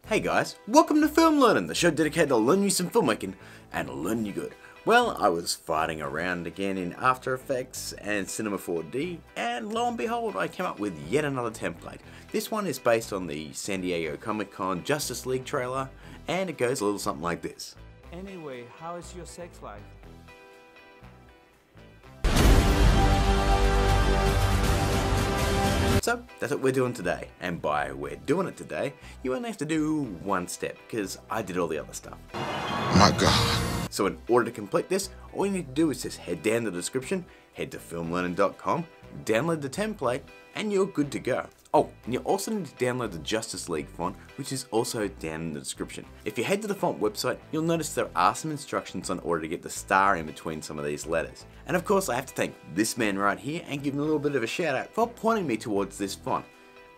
Hey guys, welcome to Film Learnin, the show dedicated to learning you some filmmaking and learning you good. Well, I was farting around again in After Effects and Cinema 4D, and lo and behold, I came up with yet another template. This one is based on the San Diego Comic-Con Justice League trailer, and it goes a little something like this. Anyway, how is your sex life? So, that's what we're doing today, and by we're doing it today, you only have to do one step, because I did all the other stuff. My God. So in order to complete this, all you need to do is just head down to the description, head to filmlearnin.com, download the template, and you're good to go. Oh, and you also need to download the Justice League font, which is also down in the description. If you head to the font website, you'll notice there are some instructions on order to get the star in between some of these letters. And of course, I have to thank this man right here and give him a little bit of a shout out for pointing me towards this font.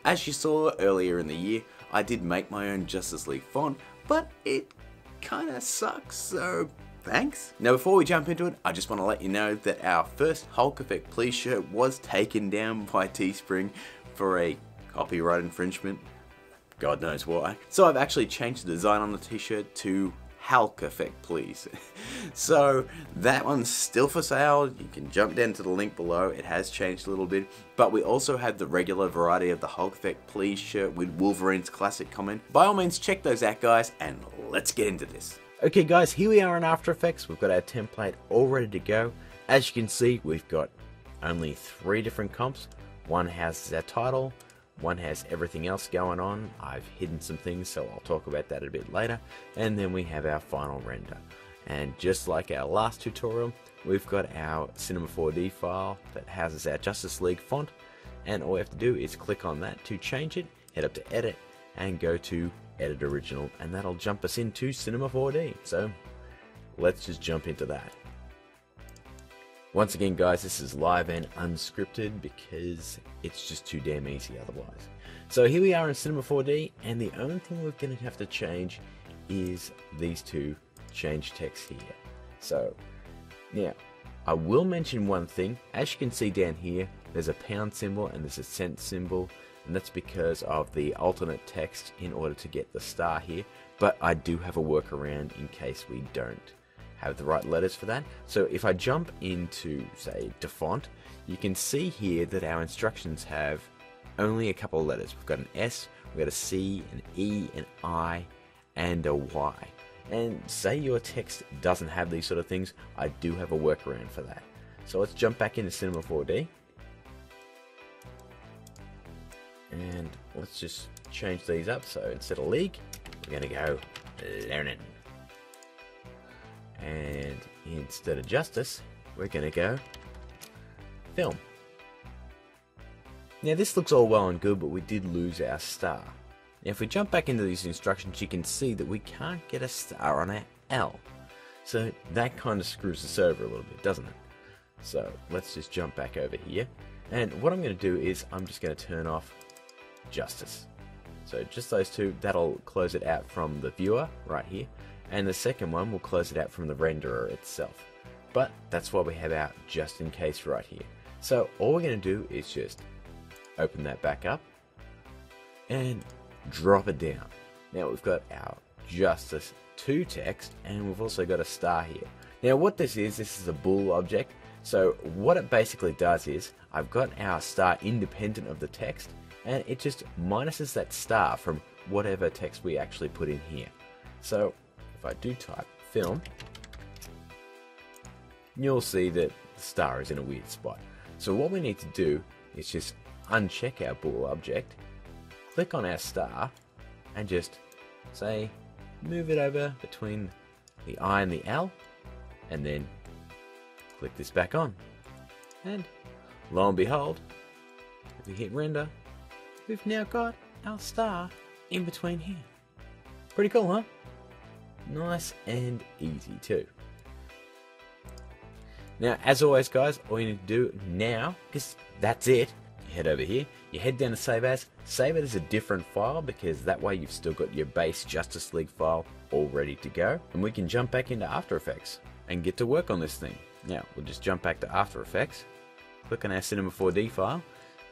As you saw earlier in the year, I did make my own Justice League font, but it kinda sucks, so thanks. Now before we jump into it, I just want to let you know that our first Hulk Effect Please shirt was taken down by Teespring for a copyright infringement. God knows why. So I've actually changed the design on the t-shirt to Hulk Effect Please. So that one's still for sale. You can jump down to the link below. It has changed a little bit. But we also have the regular variety of the Hulk Effect Please shirt with Wolverine's classic comment. By all means, check those out, guys, and let's get into this. Okay guys, here we are in After Effects. We've got our template all ready to go. As you can see, we've got only 3 different comps. One has our title, one has everything else going on. I've hidden some things, so I'll talk about that a bit later. And then we have our final render. And just like our last tutorial, we've got our Cinema 4D file that houses our Justice League font. And all we have to do is click on that to change it, head up to Edit, and go to Edit Original, and that'll jump us into Cinema 4D. So let's just jump into that. Once again guys, this is live and unscripted because it's just too damn easy otherwise. So here we are in Cinema 4D, and the only thing we're going to have to change is these two change text here. So now I will mention one thing. As you can see down here, there's a pound symbol and there's a cent symbol, and that's because of the alternate text in order to get the star here. But I do have a workaround in case we don't have the right letters for that. So if I jump into, say, to font, you can see here that our instructions have only a couple of letters. We've got an S, we've got a C, an E, an I, and a Y. And say your text doesn't have these sort of things, I do have a workaround for that. So let's jump back into Cinema 4D. And let's just change these up. So instead of league, we're going to go learning. And instead of justice, we're going to go film. Now this looks all well and good, but we did lose our star. Now if we jump back into these instructions, you can see that we can't get a star on our L. So that kind of screws us over a little bit, doesn't it? So let's just jump back over here. And what I'm going to do is I'm just going to turn off justice. So just those two, that'll close it out from the viewer right here. And the second one will close it out from the renderer itself. But that's why we have our just in case right here. So all we're going to do is just open that back up and drop it down. Now we've got our justice to text, and we've also got a star here. Now what this is a bool object. So what it basically does is I've got our star independent of the text, and it just minuses that star from whatever text we actually put in here. So if I do type film, you'll see that the star is in a weird spot. So what we need to do is just uncheck our bool object, click on our star, and just say move it over between the I and the L, and then click this back on. And lo and behold, if we hit render, we've now got our star in between here. Pretty cool, huh? Nice and easy too. Now, as always guys, all you need to do now, because that's it, you head over here, you head down to save as a different file, because that way you've still got your base Justice League file all ready to go, and we can jump back into After Effects and get to work on this thing. Now, we'll just jump back to After Effects, click on our Cinema 4D file,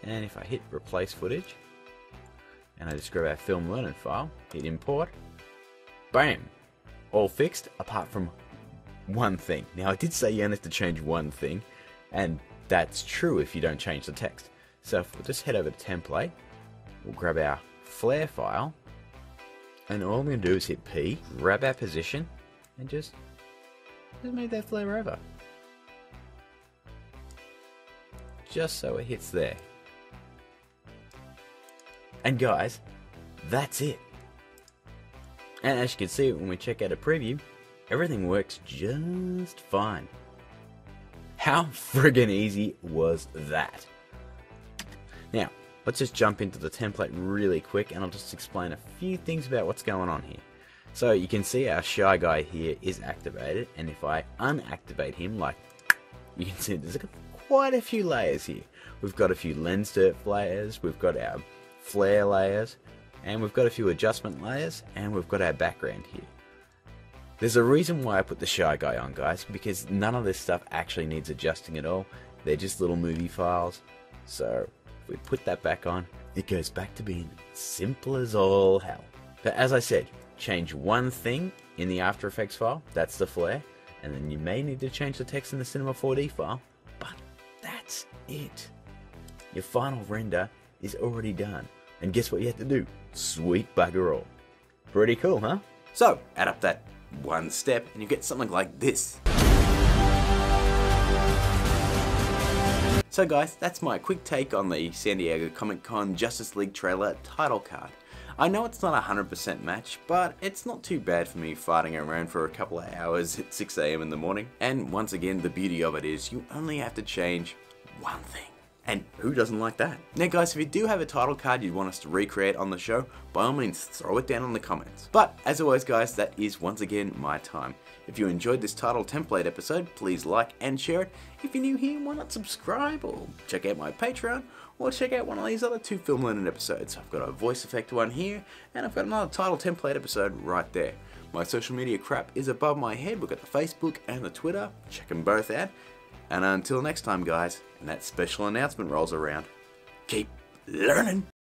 and if I hit replace footage, and I just grab our Film Learnin file, hit import, bam, all fixed apart from one thing. Now I did say you only have to change one thing, and that's true if you don't change the text. So if we'll just head over to template, we'll grab our flare file, and all I'm going to do is hit P, grab our position, and just move that flare over. Just so it hits there. And guys, that's it. And as you can see when we check out a preview, everything works just fine. How friggin' easy was that? Now, let's just jump into the template really quick and I'll just explain a few things about what's going on here. So you can see our shy guy here is activated, and if I unactivate him, like you can see there's quite a few layers here. We've got a few lens depth layers, we've got our flare layers, and we've got a few adjustment layers, and we've got our background here. There's a reason why I put the shy guy on, guys, because none of this stuff actually needs adjusting at all. They're just little movie files. So if we put that back on, it goes back to being simple as all hell. But as I said, change one thing in the After Effects file, that's the flare, and then you may need to change the text in the Cinema 4D file, but that's it. Your final render is already done. And guess what you have to do? Sweet bugger all. Pretty cool, huh? So, add up that one step and you get something like this. So guys, that's my quick take on the San Diego Comic-Con Justice League trailer title card. I know it's not a 100% match, but it's not too bad for me farting around for a couple of hours at 6 AM in the morning. And once again, the beauty of it is you only have to change one thing. And who doesn't like that? Now guys, if you do have a title card you'd want us to recreate on the show, by all means throw it down in the comments. But as always guys, that is once again my time. If you enjoyed this title template episode, please like and share it. If you're new here, why not subscribe or check out my Patreon or check out one of these other 2 Film Learnin episodes. I've got a voice effect one here and I've got another title template episode right there. My social media crap is above my head. We've got the Facebook and the Twitter. Check them both out. And until next time guys, and that special announcement rolls around, keep learning!